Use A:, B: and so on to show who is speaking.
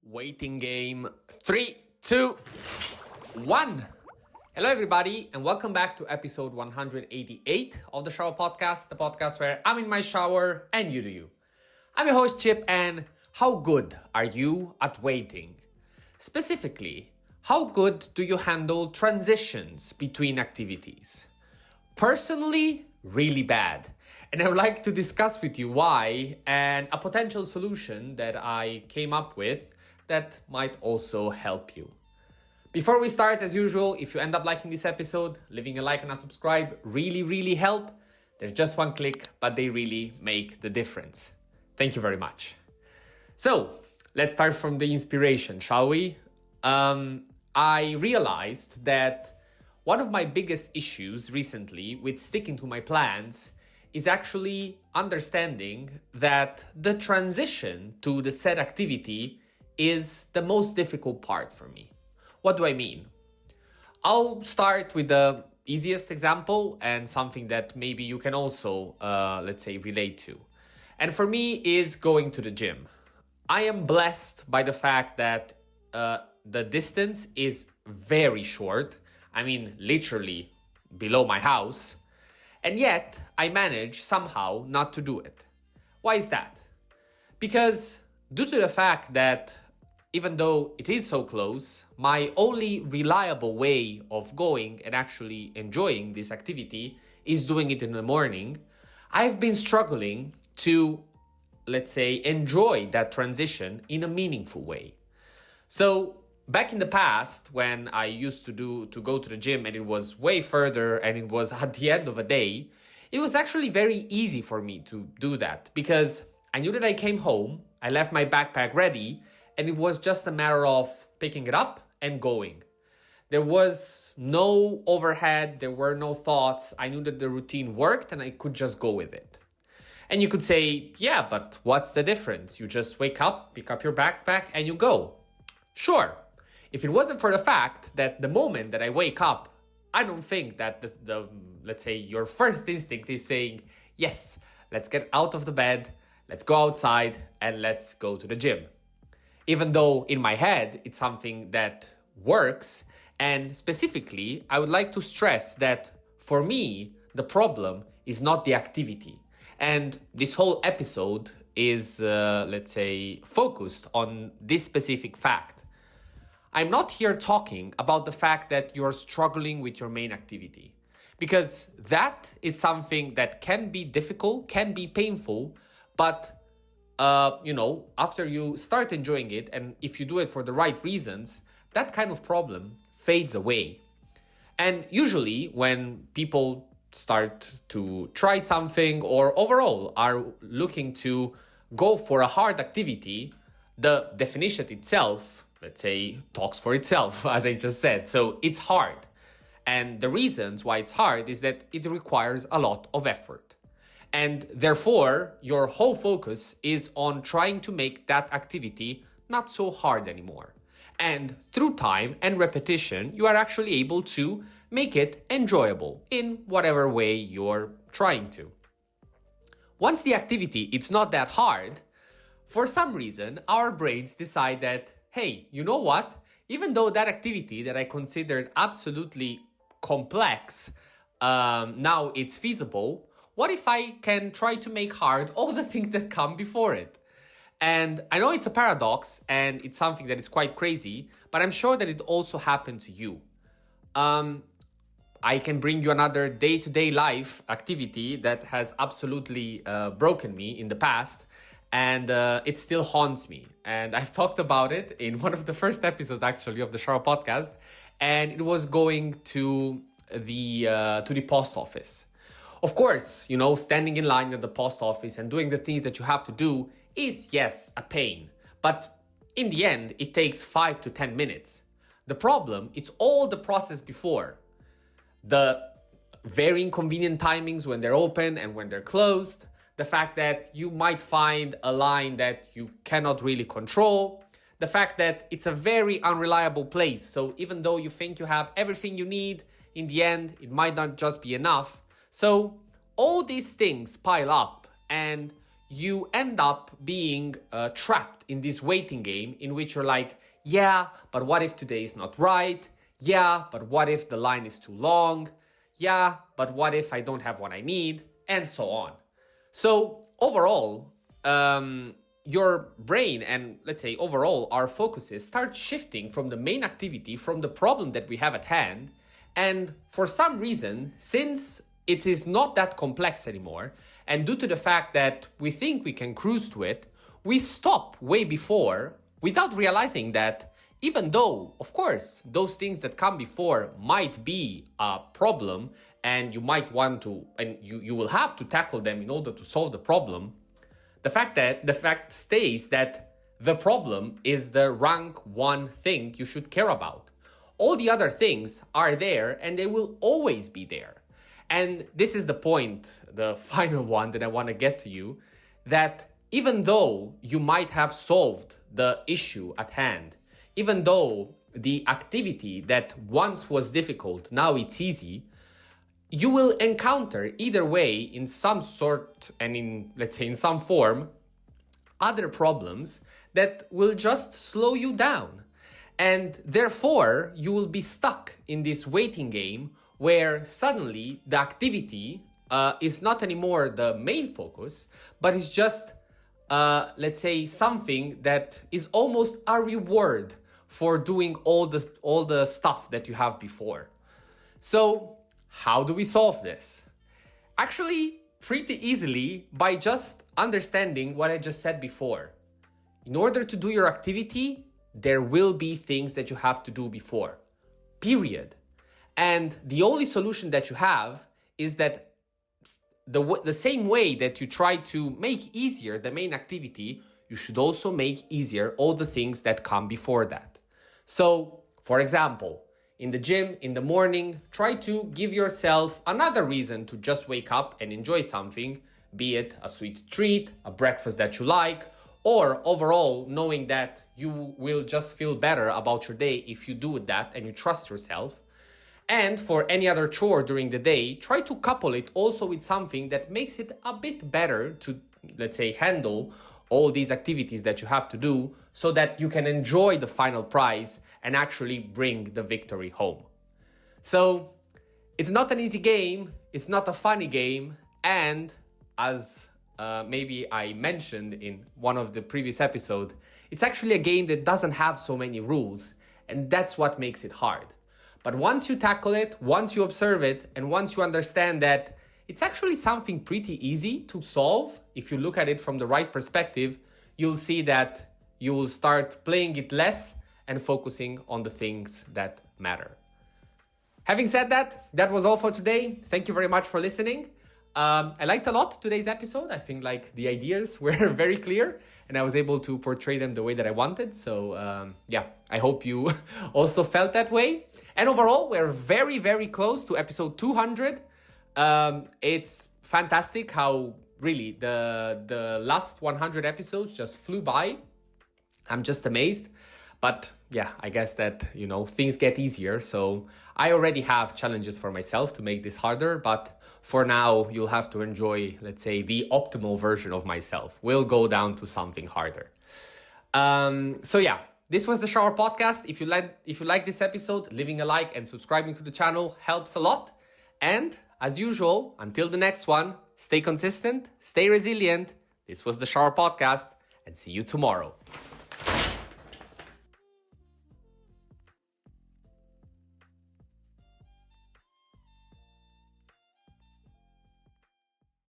A: Waiting game. 3, 2, 1. Hello, everybody, and welcome back to episode 188 of the Shower Podcast, the podcast where I'm in my shower and you do you. I'm your host, Chip, and how good are you at waiting? Specifically, how good do you handle transitions between activities? Personally, really bad. And I would like to discuss with you why and a potential solution that I came up with that might also help you. Before we start, as usual, if you end up liking this episode, leaving a like and a subscribe really help. There's just one click, but they really make the difference. Thank you very much. So, let's start from the inspiration, shall we? I realized that one of my biggest issues recently with sticking to my plans is actually understanding that the transition to the said activity is the most difficult part for me. What do I mean? I'll start with the easiest example and something that maybe you can also, relate to. And for me is going to the gym. I am blessed by the fact that the distance is very short. I mean, literally below my house. And yet, I manage somehow not to do it. Why is that? Because due to the fact that even though it is so close, my only reliable way of going and actually enjoying this activity is doing it in the morning, I've been struggling to, enjoy that transition in a meaningful way. So back in the past, when I used to go to the gym and it was way further and it was at the end of a day, it was actually very easy for me to do that because I knew that I came home, I left my backpack ready, and it was just a matter of picking it up and going. There was no overhead, there were no thoughts. I knew that the routine worked and I could just go with it. And you could say, yeah, but what's the difference? You just wake up, pick up your backpack, and you go. Sure. If it wasn't for the fact that the moment that I wake up, I don't think that your first instinct is saying, yes, let's get out of the bed, let's go outside, and let's go to the gym. Even though in my head, it's something that works. And specifically, I would like to stress that for me, the problem is not the activity. And this whole episode is, focused on this specific fact. I'm not here talking about the fact that you're struggling with your main activity, because that is something that can be difficult, can be painful, but after you start enjoying it, and if you do it for the right reasons, that kind of problem fades away. And usually when people start to try something or overall are looking to go for a hard activity, the definition itself, talks for itself, as I just said. So it's hard. And the reasons why it's hard is that it requires a lot of effort. And therefore, your whole focus is on trying to make that activity not so hard anymore. And through time and repetition, you are actually able to make it enjoyable in whatever way you're trying to. Once the activity is not that hard, for some reason, our brains decide that, hey, you know what? Even though that activity that I considered absolutely complex, now it's feasible, what if I can try to make hard all the things that come before it? And I know it's a paradox and it's something that is quite crazy, but I'm sure that it also happened to you. I can bring you another day-to-day life activity that has absolutely broken me in the past, and it still haunts me. And I've talked about it in one of the first episodes, actually, of the Shower Podcast, and it was going to the post office. Of course, standing in line at the post office and doing the things that you have to do is, yes, a pain. But in the end, it takes 5 to 10 minutes. The problem, it's all the process before. The very inconvenient timings when they're open and when they're closed. The fact that you might find a line that you cannot really control. The fact that it's a very unreliable place. So even though you think you have everything you need, in the end, it might not just be enough. So all these things pile up and you end up being trapped in this waiting game in which you're like, yeah, but what if today is not right? Yeah, but what if the line is too long? Yeah, but what if I don't have what I need? And so on. So overall, your brain and let's say overall our focuses start shifting from the main activity, from the problem that we have at hand. And for some reason, since it is not that complex anymore, and due to the fact that we think we can cruise to it, we stop way before without realizing that even though, of course, those things that come before might be a problem and you might want to, and you will have to tackle them in order to solve the problem, the fact stays that the problem is the rank one thing you should care about. All the other things are there and they will always be there. And this is the point, the final one that I want to get to you, that even though you might have solved the issue at hand, even though the activity that once was difficult, now it's easy, you will encounter either way in some sort and in, let's say, in some form, other problems that will just slow you down. And therefore, you will be stuck in this waiting game where suddenly the activity is not anymore the main focus, but it's just, let's say, something that is almost a reward for doing all the stuff that you have before. So how do we solve this? Actually, pretty easily by just understanding what I just said before. In order to do your activity, there will be things that you have to do before, period. And the only solution that you have is that the same way that you try to make easier the main activity, you should also make easier all the things that come before that. So, for example, in the gym, in the morning, try to give yourself another reason to just wake up and enjoy something, be it a sweet treat, a breakfast that you like, or overall knowing that you will just feel better about your day if you do that and you trust yourself. And for any other chore during the day, try to couple it also with something that makes it a bit better to, let's say, handle all these activities that you have to do so that you can enjoy the final prize and actually bring the victory home. So it's not an easy game, it's not a funny game, and as maybe I mentioned in one of the previous episodes, it's actually a game that doesn't have so many rules, and that's what makes it hard. But once you tackle it, once you observe it, and once you understand that it's actually something pretty easy to solve, if you look at it from the right perspective, you'll see that you will start playing it less and focusing on the things that matter. Having said that, that was all for today. Thank you very much for listening. I liked a lot today's episode. I think like the ideas were very clear and I was able to portray them the way that I wanted. So yeah, I hope you also felt that way. And overall, we're very, very close to episode 200. It's fantastic how really the last 100 episodes just flew by. I'm just amazed. But yeah, I guess that, you know, things get easier. So I already have challenges for myself to make this harder. But for now, you'll have to enjoy, let's say, the optimal version of myself. We'll go down to something harder. So yeah, this was the Shower Podcast. If you like this episode, leaving a like and subscribing to the channel helps a lot. And as usual, until the next one, stay consistent, stay resilient. This was the Shower Podcast, and see you tomorrow.